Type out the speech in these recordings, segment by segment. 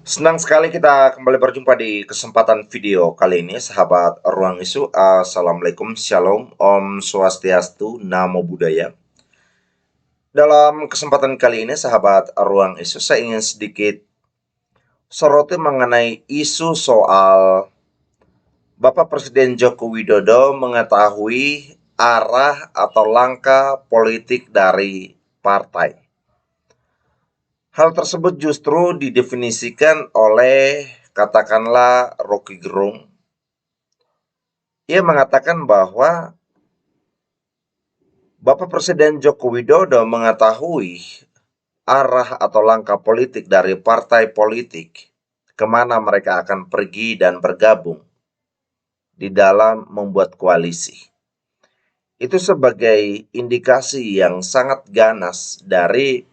Senang sekali kita kembali berjumpa di kesempatan video kali ini, sahabat Ruang Isu. Assalamualaikum, Shalom, Om Swastiastu, Namo Buddhaya. Dalam kesempatan kali ini, sahabat Ruang Isu, saya ingin sedikit soroti mengenai isu soal Bapak Presiden Joko Widodo mengetahui arah atau langkah politik dari partai. Hal tersebut justru didefinisikan oleh katakanlah Rocky Gerung. Ia mengatakan bahwa Bapak Presiden Joko Widodo mengetahui arah atau langkah politik dari partai politik, kemana mereka akan pergi dan bergabung di dalam membuat koalisi. Itu sebagai indikasi yang sangat ganas dari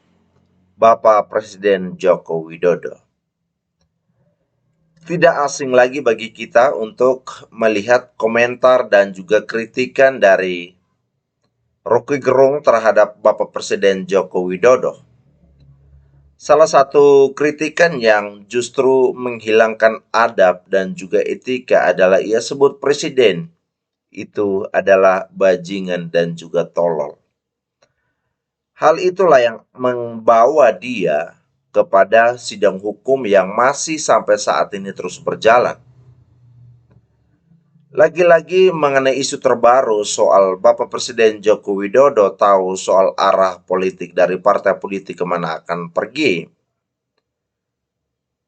Bapak Presiden Joko Widodo. Tidak asing lagi bagi kita untuk melihat komentar dan juga kritikan dari Rocky Gerung terhadap Bapak Presiden Joko Widodo. Salah satu kritikan yang justru menghilangkan adab dan juga etika adalah ia sebut presiden itu adalah bajingan dan juga tolol. Hal itulah yang membawa dia kepada sidang hukum yang masih sampai saat ini terus berjalan. Lagi-lagi mengenai isu terbaru soal Bapak Presiden Joko Widodo tahu soal arah politik dari partai politik kemana akan pergi.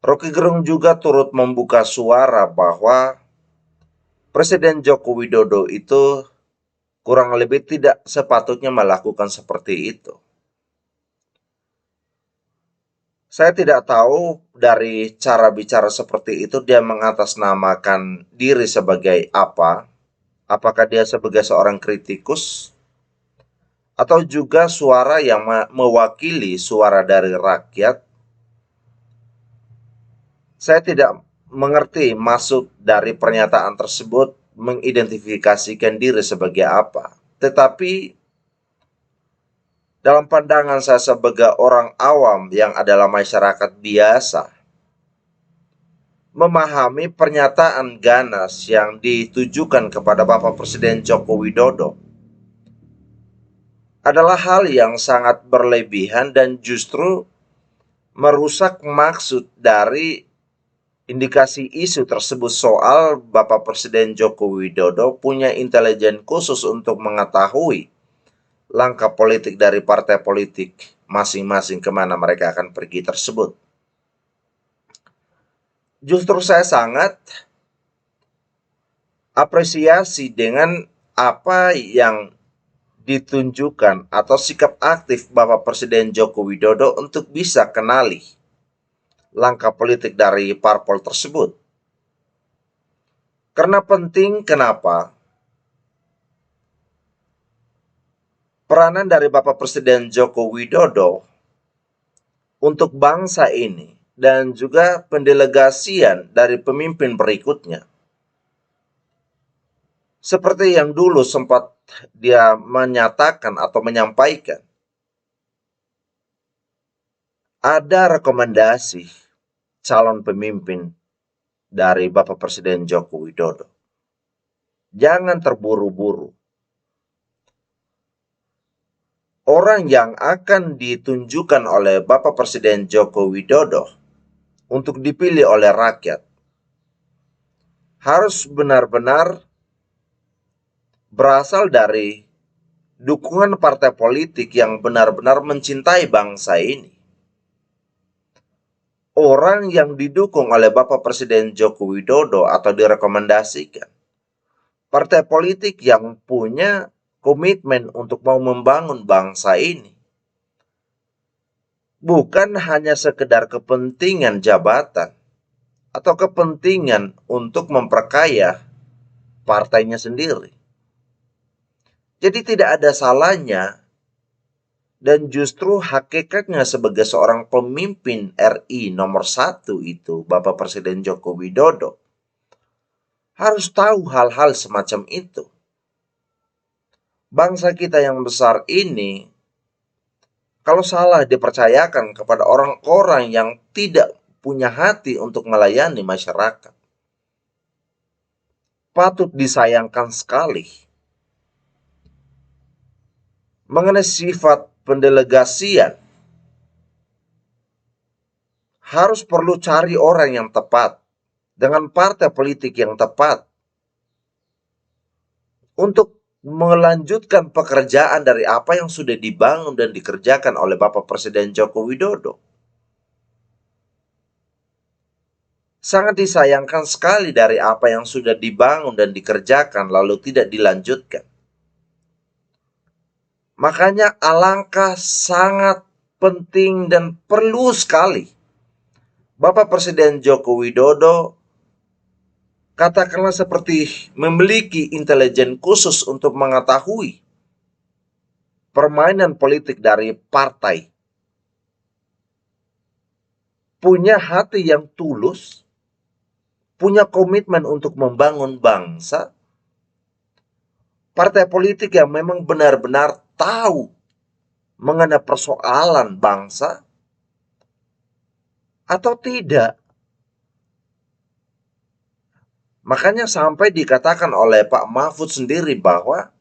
Rocky Gerung juga turut membuka suara bahwa Presiden Joko Widodo itu kurang lebih tidak sepatutnya melakukan seperti itu. Saya tidak tahu dari cara bicara seperti itu dia mengatasnamakan diri sebagai apa. Apakah dia sebagai seorang kritikus atau juga suara yang mewakili suara dari rakyat. Saya tidak mengerti maksud dari pernyataan tersebut mengidentifikasikan diri sebagai apa. Tetapi dalam pandangan saya sebagai orang awam yang adalah masyarakat biasa, memahami pernyataan ganas yang ditujukan kepada Bapak Presiden Joko Widodo adalah hal yang sangat berlebihan dan justru merusak maksud dari indikasi isu tersebut soal Bapak Presiden Joko Widodo punya intelijen khusus untuk mengetahui langkah politik dari partai politik masing-masing kemana mereka akan pergi tersebut. Justru saya sangat apresiasi dengan apa yang ditunjukkan atau sikap aktif Bapak Presiden Joko Widodo untuk bisa kenali langkah politik dari parpol tersebut. Karena penting, kenapa? Peranan dari Bapak Presiden Joko Widodo untuk bangsa ini dan juga pendelegasian dari pemimpin berikutnya. Seperti yang dulu sempat dia menyatakan atau menyampaikan, ada rekomendasi calon pemimpin dari Bapak Presiden Joko Widodo. Jangan terburu-buru. Orang yang akan ditunjukkan oleh Bapak Presiden Joko Widodo untuk dipilih oleh rakyat harus benar-benar berasal dari dukungan partai politik yang benar-benar mencintai bangsa ini. Orang yang didukung oleh Bapak Presiden Joko Widodo atau direkomendasikan, partai politik yang punya komitmen untuk mau membangun bangsa ini. Bukan hanya sekedar kepentingan jabatan atau kepentingan untuk memperkaya partainya sendiri. Jadi tidak ada salahnya dan justru hakikatnya sebagai seorang pemimpin RI nomor 1 itu, Bapak Presiden Joko Widodo, harus tahu hal-hal semacam itu. Bangsa kita yang besar ini, kalau salah dipercayakan kepada orang-orang yang tidak punya hati untuk melayani masyarakat. Patut disayangkan sekali mengenai sifat pendelegasian. Harus perlu cari orang yang tepat dengan partai politik yang tepat untuk melanjutkan pekerjaan dari apa yang sudah dibangun dan dikerjakan oleh Bapak Presiden Joko Widodo. Sangat disayangkan sekali dari apa yang sudah dibangun dan dikerjakan lalu tidak dilanjutkan. Makanya alangkah sangat penting dan perlu sekali Bapak Presiden Joko Widodo katakanlah seperti memiliki intelijen khusus untuk mengetahui permainan politik dari partai. Punya hati yang tulus, punya komitmen untuk membangun bangsa, partai politik yang memang benar-benar tahu mengenai persoalan bangsa, atau tidak. Makanya sampai dikatakan oleh Pak Mahfud sendiri bahwa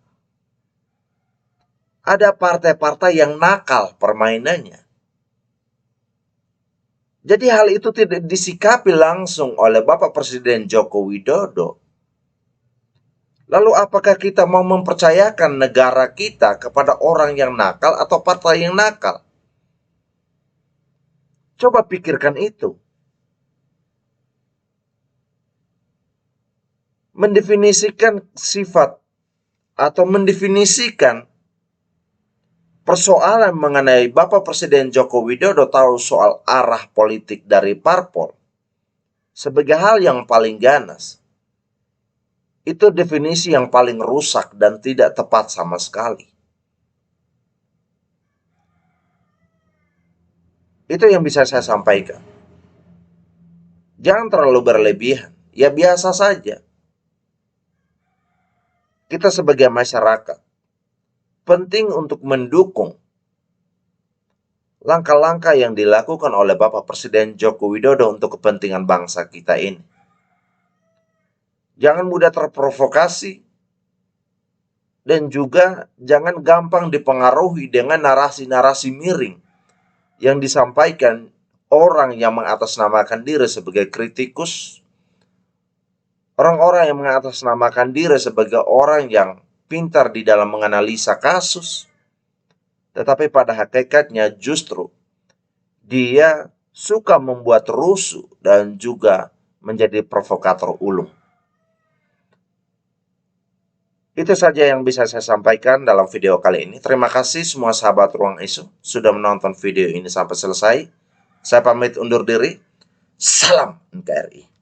ada partai-partai yang nakal permainannya. Jadi hal itu tidak disikapi langsung oleh Bapak Presiden Joko Widodo. Lalu apakah kita mau mempercayakan negara kita kepada orang yang nakal atau partai yang nakal? Coba pikirkan itu. Mendefinisikan sifat atau mendefinisikan persoalan mengenai Bapak Presiden Joko Widodo tahu soal arah politik dari parpol sebagai hal yang paling ganas. Itu definisi yang paling rusak dan tidak tepat sama sekali. Itu yang bisa saya sampaikan. Jangan terlalu berlebihan. Ya biasa saja. Kita sebagai masyarakat penting untuk mendukung langkah-langkah yang dilakukan oleh Bapak Presiden Joko Widodo untuk kepentingan bangsa kita ini. Jangan mudah terprovokasi dan juga jangan gampang dipengaruhi dengan narasi-narasi miring yang disampaikan orang yang mengatasnamakan diri sebagai kritikus, orang-orang yang mengatasnamakan diri sebagai orang yang pintar di dalam menganalisa kasus, tetapi pada hakikatnya justru dia suka membuat rusuh dan juga menjadi provokator ulung. Itu saja yang bisa saya sampaikan dalam video kali ini. Terima kasih semua sahabat Ruang Isu sudah menonton video ini sampai selesai. Saya pamit undur diri. Salam NKRI.